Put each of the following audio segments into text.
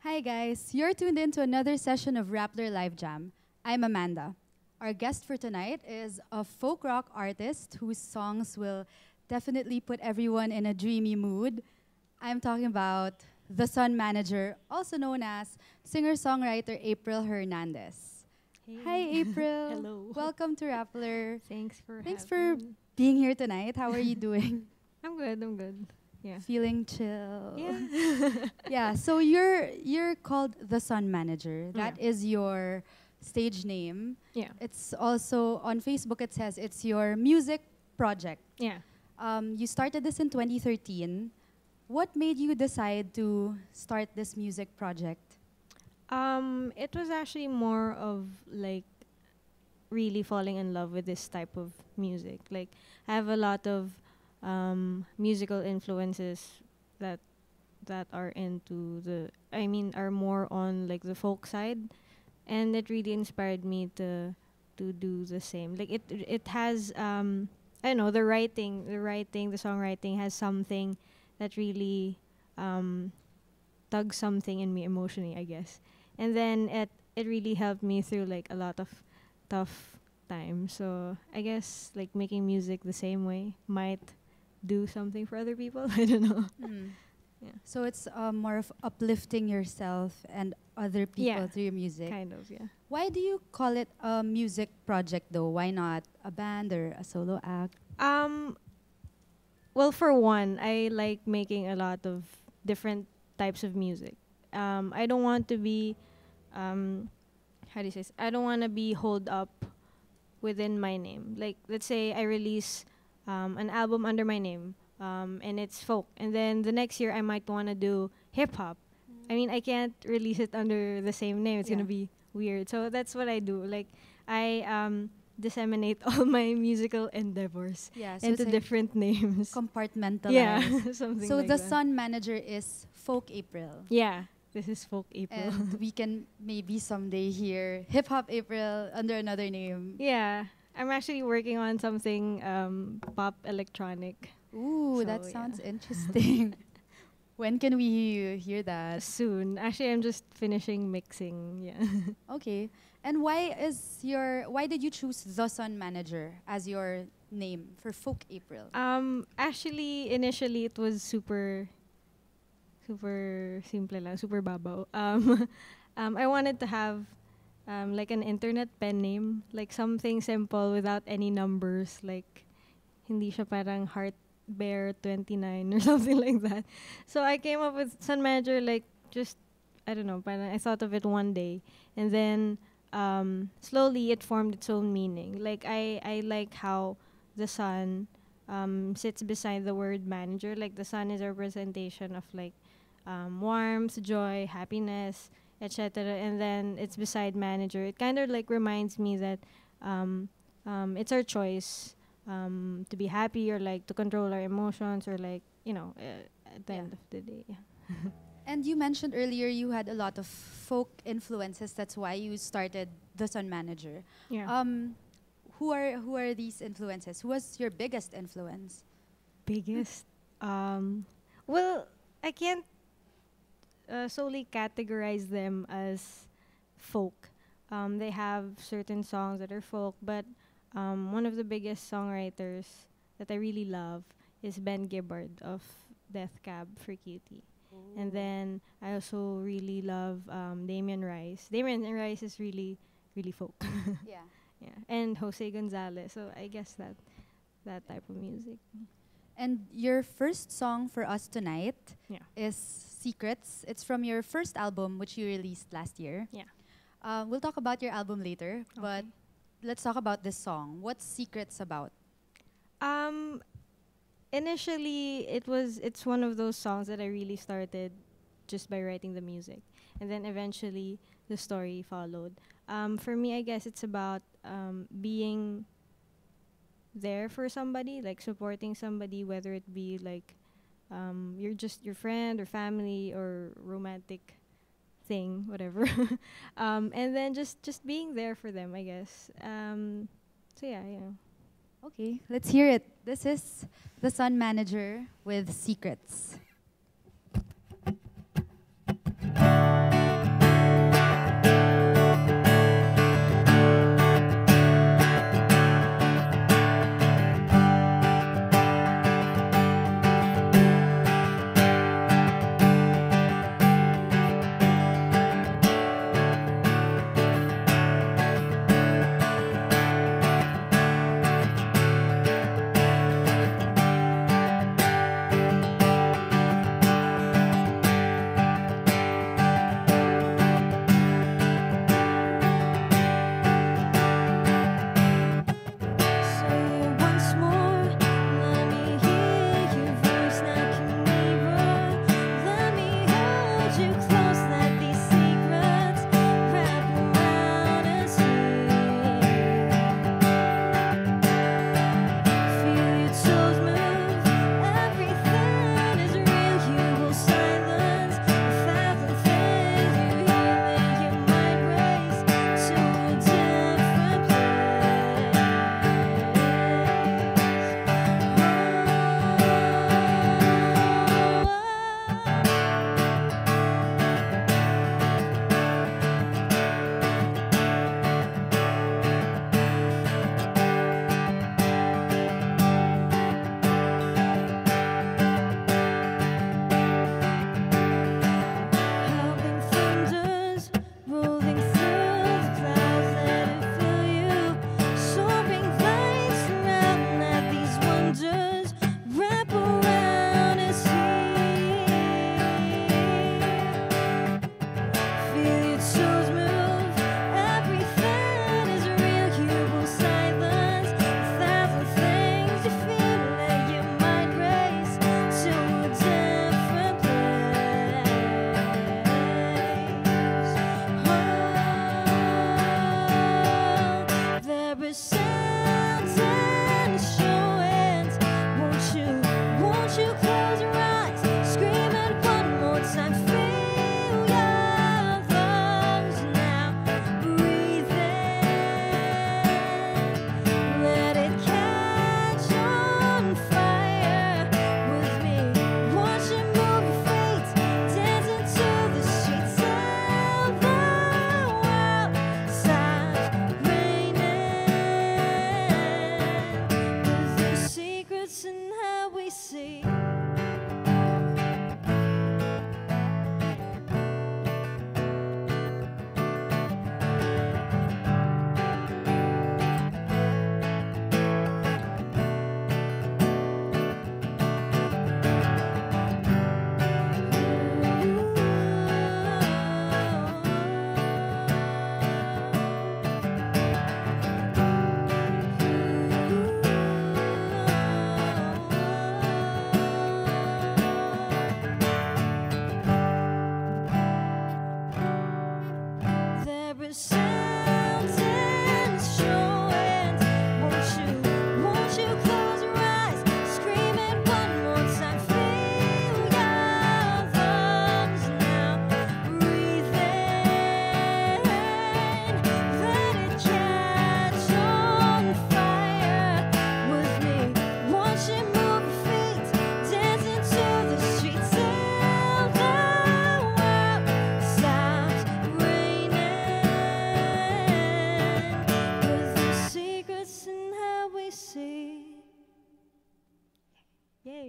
Hi guys, you're tuned in to another session of Rappler Live Jam. I'm Amanda. Our guest for tonight is a folk rock artist whose songs will definitely put everyone in a dreamy mood. I'm talking about TheSunManager, also known as singer-songwriter April Hernandez. Hi Hey. April, Hello. welcome to Rappler. Thanks for Thanks having for me. being here tonight. How are you doing? I'm good. Yeah. Feeling chill. Yeah. Yeah, so you're called the Sun Manager. Yeah. That is your stage name. Yeah. It's also on Facebook. It says it's your music project. Yeah. You started this in 2013. What made you decide to start this music project? It was actually more of like really falling in love with this type of music. Like I have a lot of musical influences that are into are more on like the folk side, and it really inspired me to do the same. Like it has I don't know, the songwriting has something that really um tugs something in me emotionally, I guess. And then it really helped me through like a lot of tough times. So I guess like making music the same way might do something for other people. I don't know. Mm. Yeah. So it's more of uplifting yourself and other people Yeah. through your music. Kind of, yeah. Why do you call it a music project though? Why not a band or a solo act? Um well, for one, I like making a lot of different types of music. I don't want to be how do you say this? I don't want to be holed up within my name. Like, let's say I release an album under my name, and it's folk, and then the next year I might want to do hip hop. I mean, I can't release it under the same name. It's Yeah. gonna be weird. So that's what I do. Like, I disseminate all my musical endeavors Yeah, so into it's like different names. compartmentalized. Yeah, something So like the that. Sun Manager is Folk April. Yeah, this is folk April. And we can maybe someday hear Hip Hop April under another name. Yeah, I'm actually working on something pop electronic Ooh, So, that yeah. sounds interesting. When can we hear that? soon. Actually, I'm just finishing mixing. Yeah. Okay. And why did you choose the Sun Manager as your name for Folk April? Actually, initially it was super simple lang, super babaw. I wanted to have like an internet pen name, like something simple without any numbers, like hindi siya parang Heart Bear 29 or something like that. So I came up with Sun Manager, like just I don't know, parang I thought of it one day, and then slowly it formed its own meaning. Like I like how the sun sits beside the word manager. Like the sun is a representation of like warmth, joy, happiness, etc. And then it's beside manager. It kind of like reminds me that it's our choice to be happy or like to control our emotions or like at the Yeah. end of the day. Yeah. And you mentioned earlier you had a lot of folk influences. That's why you started the Sun Manager. Yeah. Who are these influences? Who was your biggest influence? Biggest. Well, I can't solely categorize them as folk. They have certain songs that are folk, but one of the biggest songwriters that I really love is Ben Gibbard of Death Cab for Cutie. And then I also really love Damien Rice. Damien Rice is really, really folk. Yeah. Yeah. And Jose Gonzalez. So I guess that type of music. And your first song for us tonight Yeah. is Secrets. It's from your first album, which you released last year. Yeah. We'll talk about your album later, but Okay. let's talk about this song. What's Secrets about? Um, Initially it's one of those songs that I really started just by writing the music, and then eventually the story followed. For me, I guess it's about being there for somebody, like supporting somebody, whether it be like you're just your friend or family or romantic thing, whatever. And then just being there for them, I guess. So yeah, Okay, let's hear it. This is the Sun Manager with Secrets.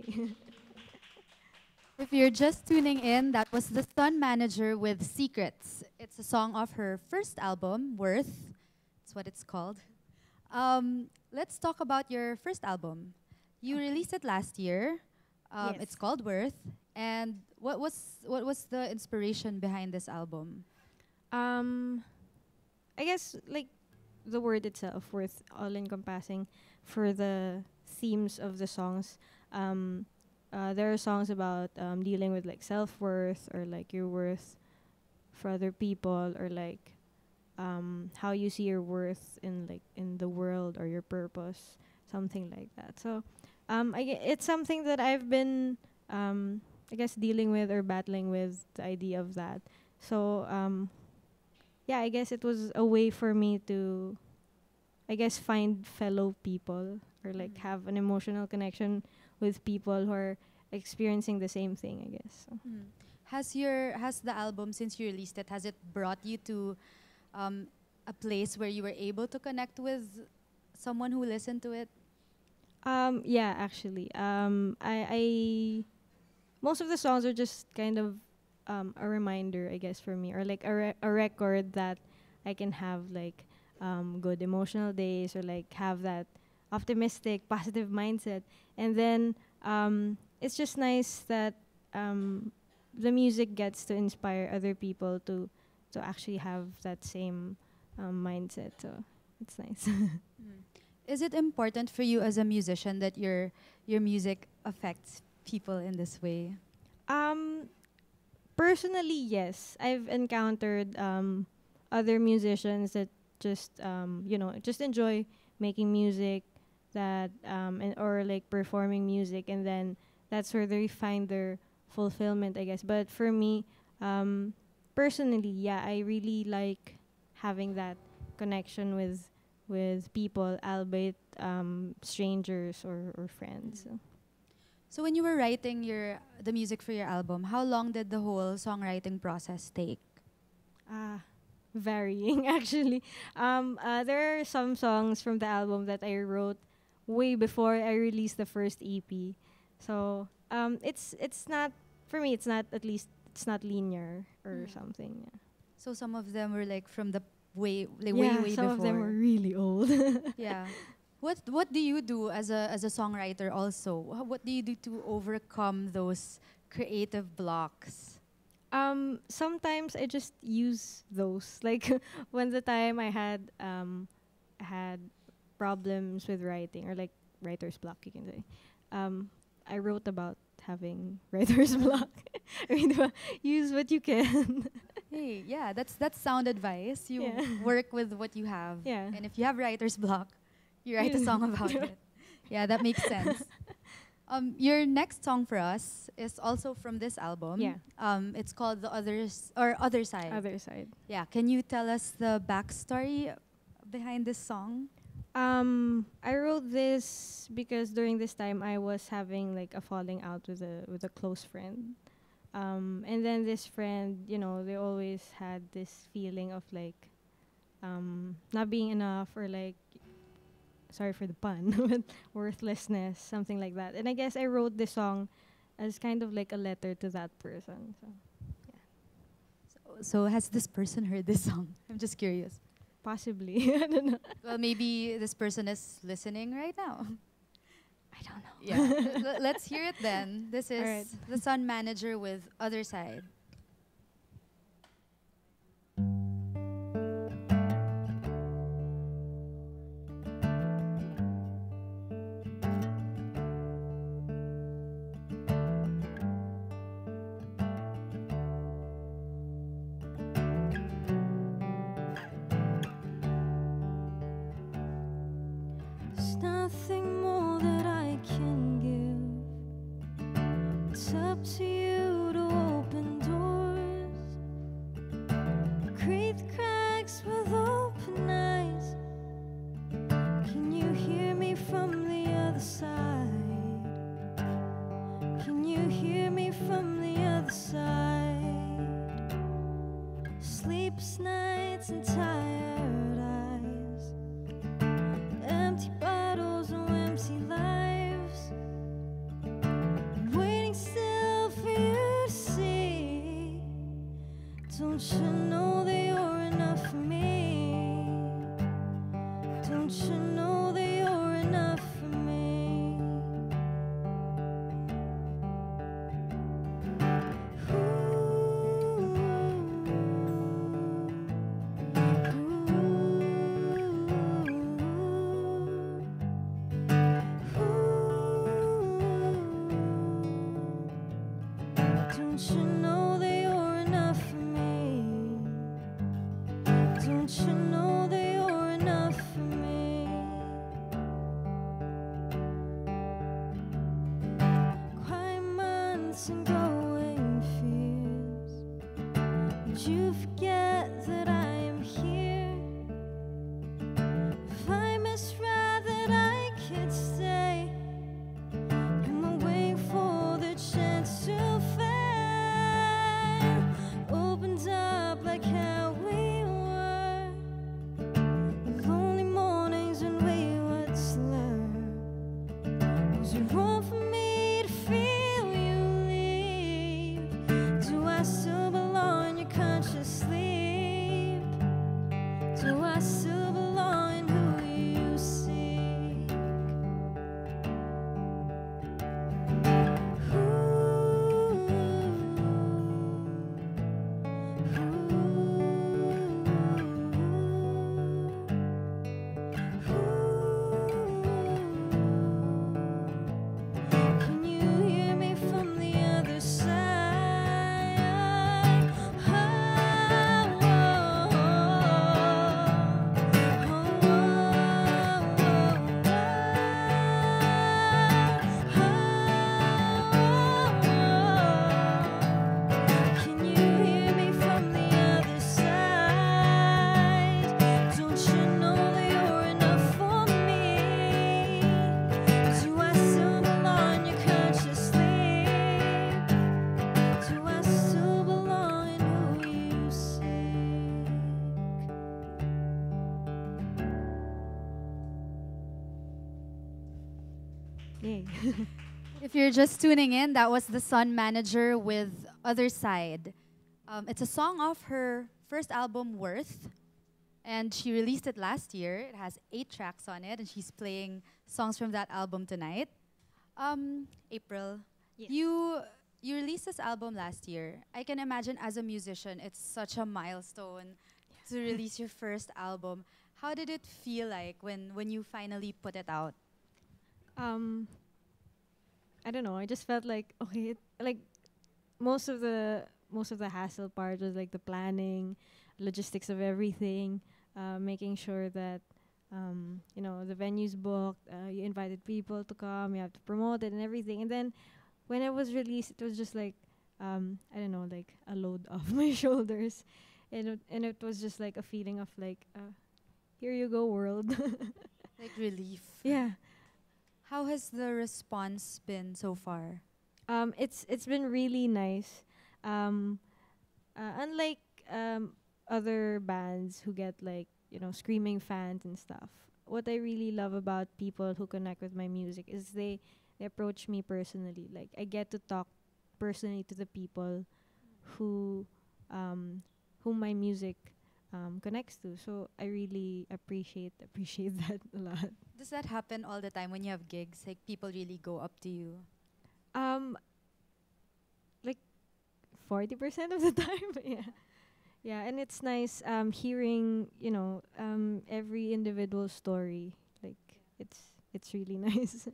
Okay. If you're just tuning in, that was TheSunManager with Secrets. It's a song of her first album, Worth. That's what it's called. Let's talk about your first album. You Okay. released it last year. Yes. It's called Worth. And what was the inspiration behind this album? Um, I guess like the word itself, worth, all encompassing for the themes of the songs. Um, there are songs about dealing with like self worth or like your worth for other people or like how you see your worth in like in the world or your purpose, something like that. So it's something that I've been I guess dealing with or battling with the idea of that. So yeah, I guess it was a way for me to, I guess, find fellow people or like have an emotional connection with people who are experiencing the same thing, I guess. So. Mm. Has the album, since you released it, has it brought you to um, a place where you were able to connect with someone who listened to it? Yeah, actually. I most of the songs are just kind of a reminder, I guess, for me, or like a record that I can have like good emotional days or like have that optimistic, positive mindset. And then it's just nice that the music gets to inspire other people to actually have that same mindset. So it's nice. Mm. Is it important for you as a musician that your music affects people in this way? um, Personally, yes. I've encountered other musicians that just just enjoy making music that and or like performing music, and then that's where they find their fulfillment, I guess. But for me, personally, yeah, I really like having that connection with people, albeit strangers or friends. So. So when you were writing the music for your album, how long did the whole songwriting process take? Ah, varying actually. There are some songs from the album that I wrote way before I released the first EP. So it's not for me. It's not, at least it's not linear or Mm. something. So some of them were like from the way Yeah, way some of them before. are really old. Yeah. What do you do as a songwriter also? What do you do to overcome those creative blocks? Sometimes I just use those. Like when the time I had problems with writing or like writer's block, you can say. I wrote about having writer's block. I mean, use what you can. Hey, yeah, that's sound advice. You Yeah. work with what you have. Yeah. And if you have writer's block, you write a song about it. Yeah, that makes sense. Your next song for us is also from this album. Yeah. It's called The Others or Other Side. Other side. Yeah, can you tell us the backstory behind this song? I wrote this because during this time I was having like a falling out with a close friend. And then this friend, they always had this feeling of like not being enough or like, sorry for the pun, but worthlessness, something like that. And I guess I wrote this song as kind of like a letter to that person. So So has this person heard this song? I'm just curious. possibly. I don't know. Well, maybe this person is listening right now. I don't know. Yeah. Let's hear it then. This is Alright. TheSunManager with Other Side. There's nothing more that I can give. It's up to you to open doors. Don't you know that you're enough for me? Don't you know that you're enough for me? Don't you know that you're enough for me? Don't you know that you're enough for me? Quiet months and growing fears. Would you forget that I am here? If I misread that I could stay, am I waiting for the chance to fail? Opened up like how we were, lonely mornings and wayward slur. Was it wrong for me to feel you leave? Do I still belong in your conscious sleep? Do I still belong in who you seek? Can you hear me from the other side? Can you hear me from the other side? Don't you know that you're enough for me? Do I still belong in your conscious sleep? Do I still belong in who you seek? Yay. If you're just tuning in, that was TheSunManager with Other Side. It's a song off her first album, Worth, and she released it last year. It has 8 tracks on it, and she's playing songs from that album tonight. April, Yes. you released this album last year. I can imagine as a musician, it's such a milestone to release your first album. How did it feel like when you finally put it out? I don't know. I just felt like okay, like most of the hassle part was like the planning, logistics of everything, making sure that the venue's booked, you invited people to come, you have to promote it and everything. And then when it was released, it was just like I don't know, like a load off my shoulders, and it was just like a feeling of like here you go, world. Like relief. Yeah. How has the response been so far? It's been really nice. Unlike other bands who get like screaming fans and stuff, what I really love about people who connect with my music is they approach me personally. Like I get to talk personally to the people who whom my music connects to. So I really appreciate that a lot. Does that happen all the time when you have gigs? Like people really go up to you? Like 40% of the time. Yeah. Yeah, and it's nice hearing, every individual story. Like it's really nice.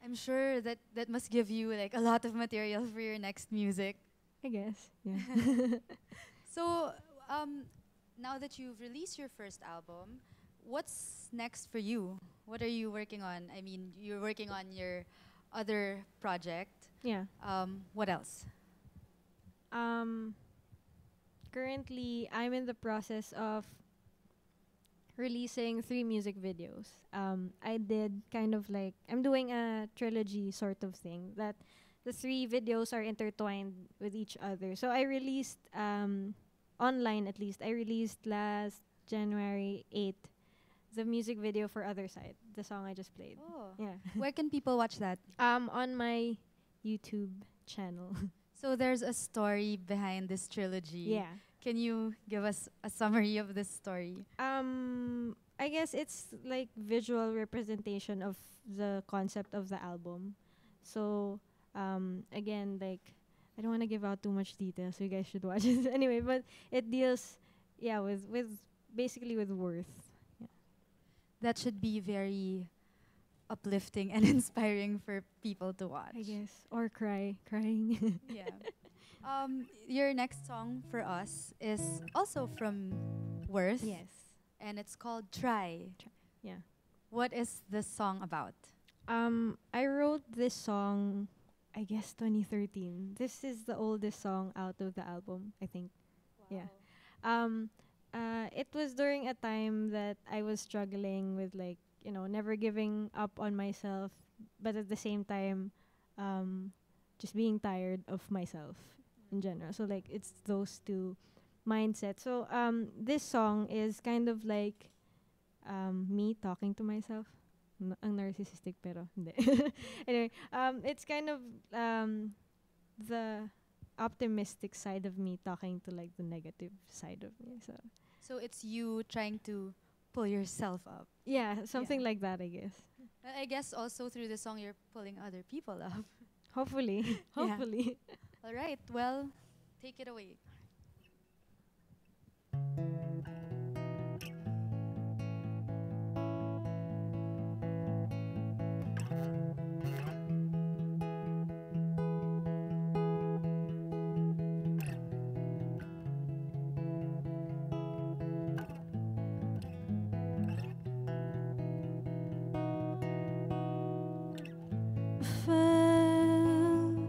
I'm sure that must give you like a lot of material for your next music. I guess. Yeah. So, now that you've released your first album, what's next for you? What are you working on? I mean, you're working on your other project. Yeah. What else? Currently I'm in the process of releasing 3 music videos. I did kind of like I'm doing a trilogy sort of thing that the 3 videos are intertwined with each other. So I released online at least. I released last January 8th the music video for Other Side, the song I just played. Oh. Yeah. Where can people watch that? On my YouTube channel. So there's a story behind this trilogy. Yeah. Can you give us a summary of this story? I guess it's like visual representation of the concept of the album. So, again, like I don't want to give out too much detail, so you guys should watch it anyway. But it deals, yeah, with basically with worth. Yeah. That should be very uplifting and inspiring for people to watch. I guess, or crying. Yeah. Your next song for us is also from Worth. Yes. And it's called Try. Yeah. What is the song about? I wrote this song, I guess 2013. This is the oldest song out of the album, I think. Yeah. Um, it was during a time that I was struggling with like, never giving up on myself, but at the same time, just being tired of myself in general. So like it's those two mindsets. So this song is kind of like me talking to myself. Ang narcissistic pero hindi. Anyway, it's kind of the optimistic side of me talking to like the negative side of me. So it's you trying to pull yourself up. Yeah, something Yeah. like that, I guess. I guess also through the song you're pulling other people up. Hopefully. Hopefully. All right. Well, take it away. Failed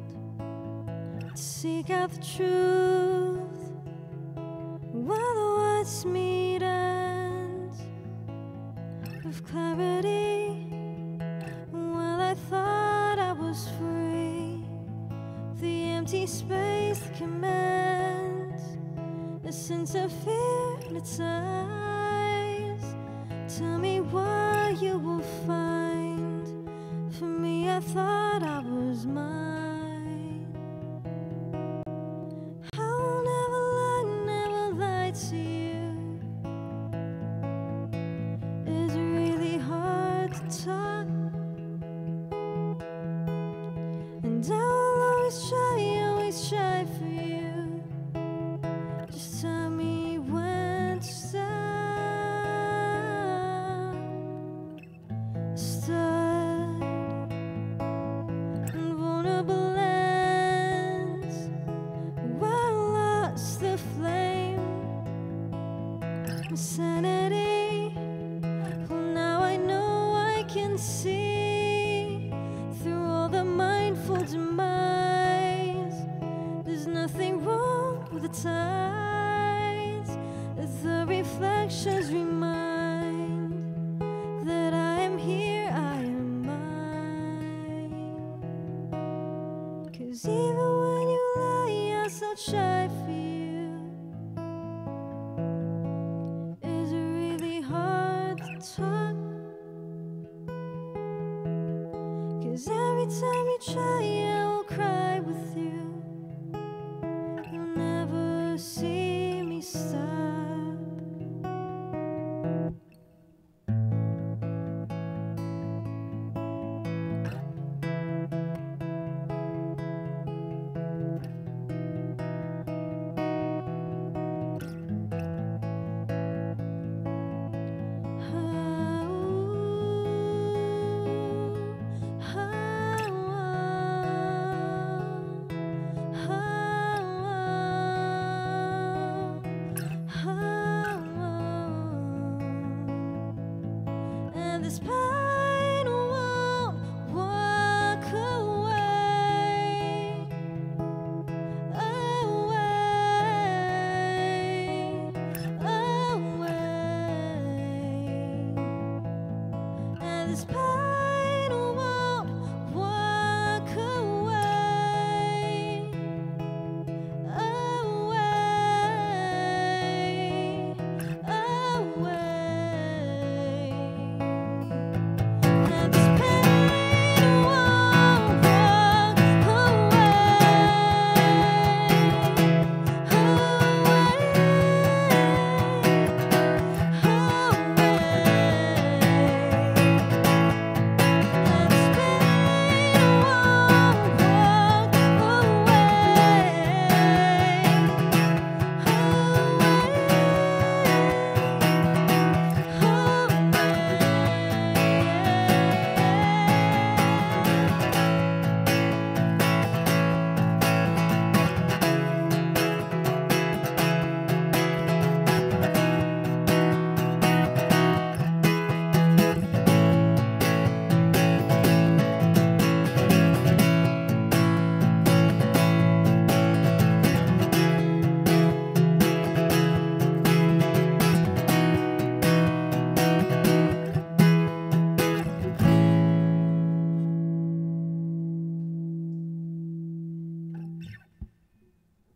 to seek out the truth while the words meet ends of clarity. While I thought I was free, the empty space commands a sense of fear in its eyes. Tell me what you will find. For me, I thought I was mine. I'll never lie to you. It's really hard to talk, and I'll always try for you. Just tell me when to stop. Stood in vulnerable lands where I lost the flame, my sanity. Well, now I know I can see through all the mindful demise. There's nothing wrong with the tides. The reflections remind that I am here, I am mine. 'Cause even when you lie, I'll still try for you. Is it really hard to talk? 'Cause every time you try, I will cry with you. You'll never see me stop.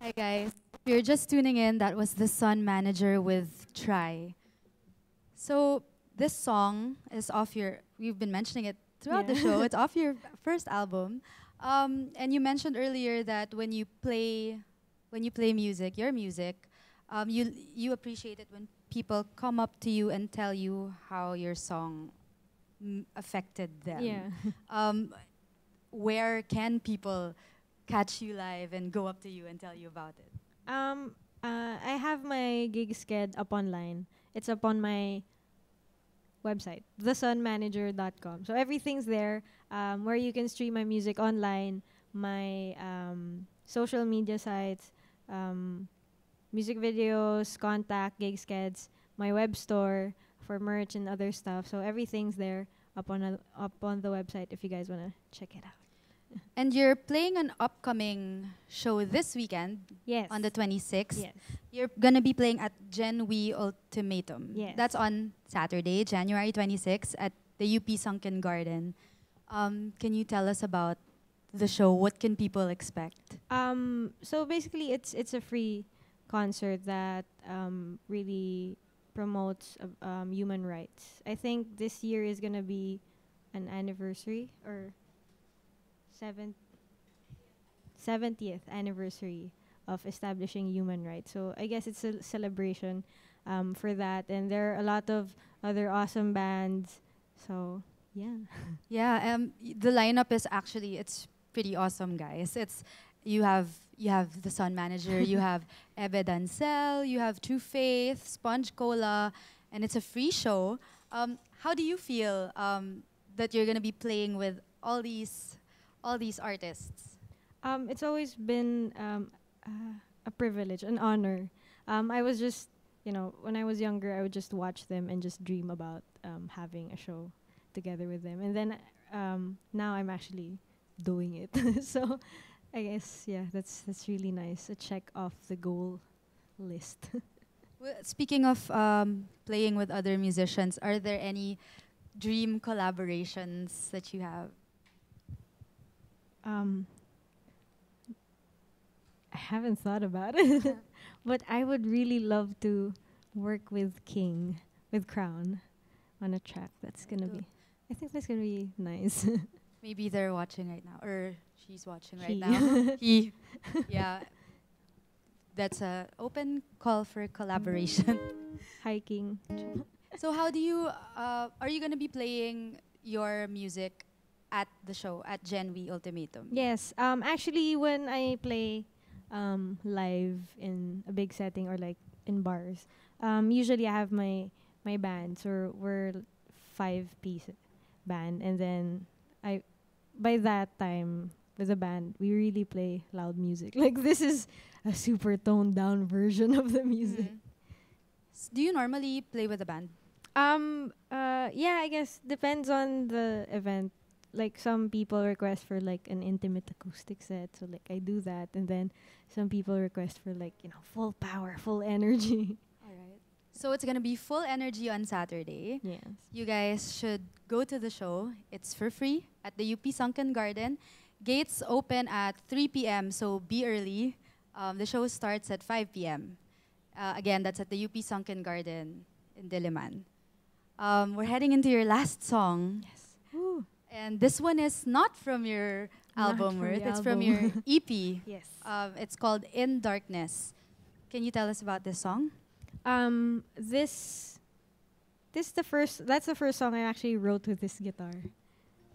Hi guys. If you're just tuning in, that was TheSunManager with Try. So this song is off your, we've been mentioning it throughout the Yeah. show. It's off your first album. And you mentioned earlier that when you play music, your music, you appreciate it when people come up to you and tell you how your song affected Yeah. them. Um, where can people catch you live and go up to you and tell you about it? I have my gig sched up online. It's up on my website, TheSunManager.com. So everything's there, where you can stream my music online, my social media sites, um, music videos, contact, gig skeds, my web store for merch and other stuff. So everything's there up on the website if you guys wanna check it out. And you're playing an upcoming show this weekend Yes. on the 26th. Yes. You're gonna be playing at Gen We Ultimatum. Yes. That's on Saturday, January 26th at the UP Sunken Garden. Can you tell us about the show? What can people expect? So basically, it's a free concert that really promotes human rights. I think this year is gonna be an anniversary or 70th anniversary of establishing human rights. So I guess it's a celebration for that, and there are a lot of other awesome bands. So yeah. Yeah, the lineup is actually it's pretty awesome, guys. You have the Sun Manager, you have Ebe Dancel, you have True Faith, Sponge Cola, and it's a free show. How do you feel that you're gonna be playing with all these artists? It's always been a privilege, an honor. I was just, when I was younger, I would just watch them and just dream about having a show together with them. And then now I'm actually doing it. So I guess, yeah, that's really nice. A check off the goal list. Well, speaking of playing with other musicians, are there any dream collaborations that you have? um, I haven't thought about it, but I would really love to work with King, with Crown, on a track. That's gonna Cool. be. I think that's gonna be nice. Maybe they're watching right now, or she's watching right He. now. He, yeah, that's a open call for collaboration. Hiking. So how do you? Are you gonna be playing your music at the show at Gen V Ultimatum? Yes. Actually, when I play live in a big setting or like in bars, usually I have my band. So we're 5-piece band, and then I by that time with the band we really play loud music. Like this is a super toned down version of the music. Mhm. Do you normally play with a band? Yeah, I guess depends on the event. Like some people request for like an intimate acoustic set, so like I do that, and then some people request for like full power, full energy. All right. So it's gonna be full energy on Saturday. Yes. You guys should go to the show. It's for free at the UP Sunken Garden. Gates open at 3 p.m., so be early. The show starts at 5 p.m. Again, that's at the UP Sunken Garden in Diliman. We're heading into your last song. Yes. Woo. And this one is not from your Not album, from Worth. the It's from album. your EP. Yes. It's called In Darkness. Can you tell us about this song? This the first. That's the first song I actually wrote with this guitar.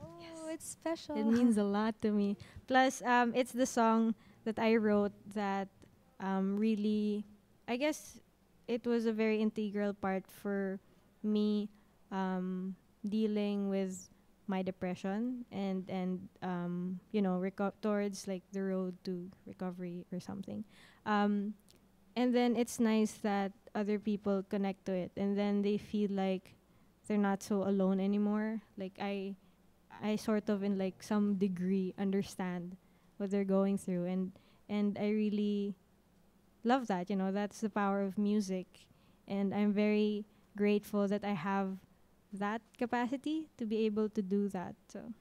Oh, it's special. It means a lot to me. Plus, it's the song that I wrote that really, I guess, it was a very integral part for me dealing with my depression and towards like the road to recovery or something. And then it's nice that other people connect to it, and then they feel like they're not so alone anymore. Like I sort of in like some degree understand what they're going through, and I really love that. That's the power of music, and I'm very grateful that I have that capacity to be able to do that. So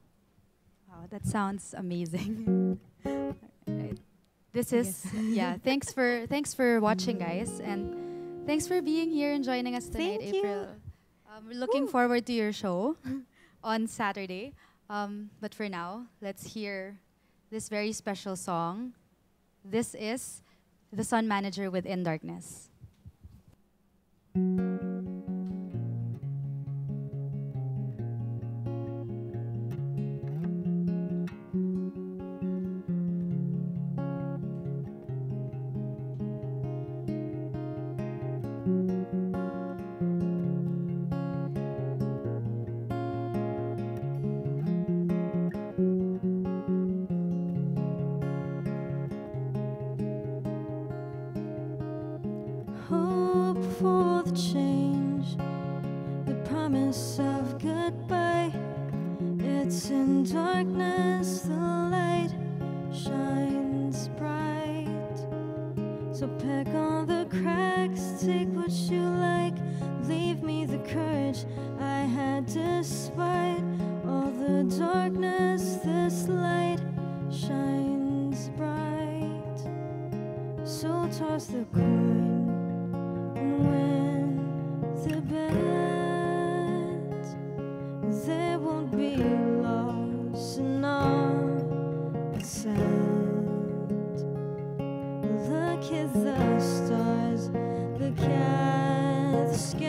Wow, that sounds amazing. Alright. This I is guess. yeah. Thanks for watching, guys, and thanks for being here and joining us tonight, Thank you. April. We're looking forward to your show on Saturday. But for now, let's hear this very special song. This is TheSunManager with In Darkness. Hope for the change, the promise of goodbye. It's in darkness the light shines bright. So pick on the cracks, take what you like, leave me the courage I had despite all the darkness. This light shines bright. So toss the coin and win the bet. There won't be loss in all it's said. Look at the stars, look at the sky.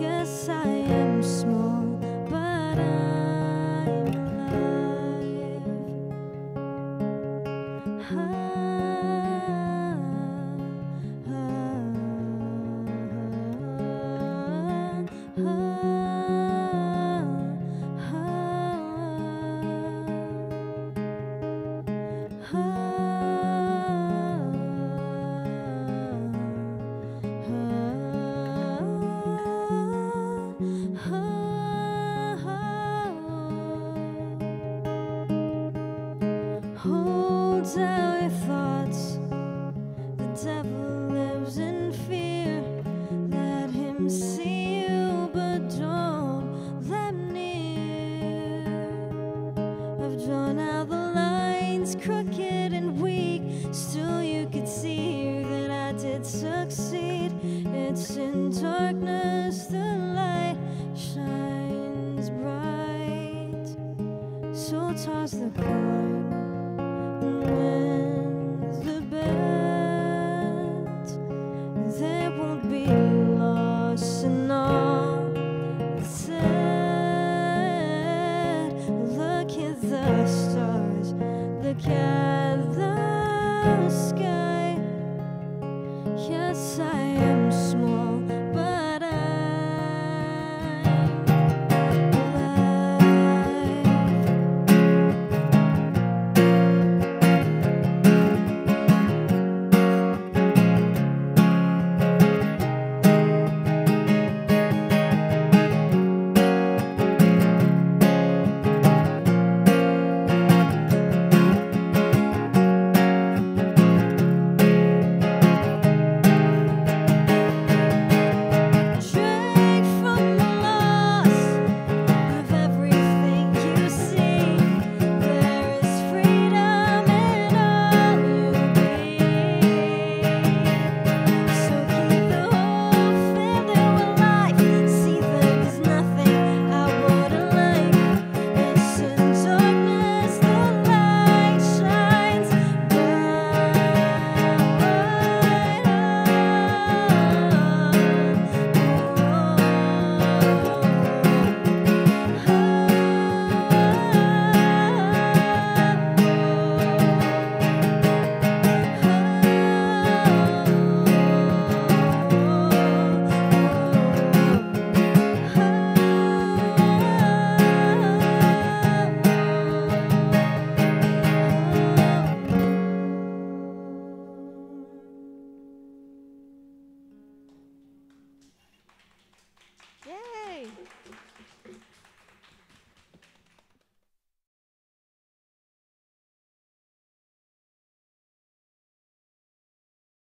Yes, I am small, but I'm alive. Hold down your thoughts. The devil lives in fear. Let him see you, but don't let him near. I've drawn out the lines, crooked and weak. Still, you could see that I did succeed. It's in darkness the light shines bright. So toss the coin and win the bet. There won't be loss in all that's said. Look at the stars, look at the sky.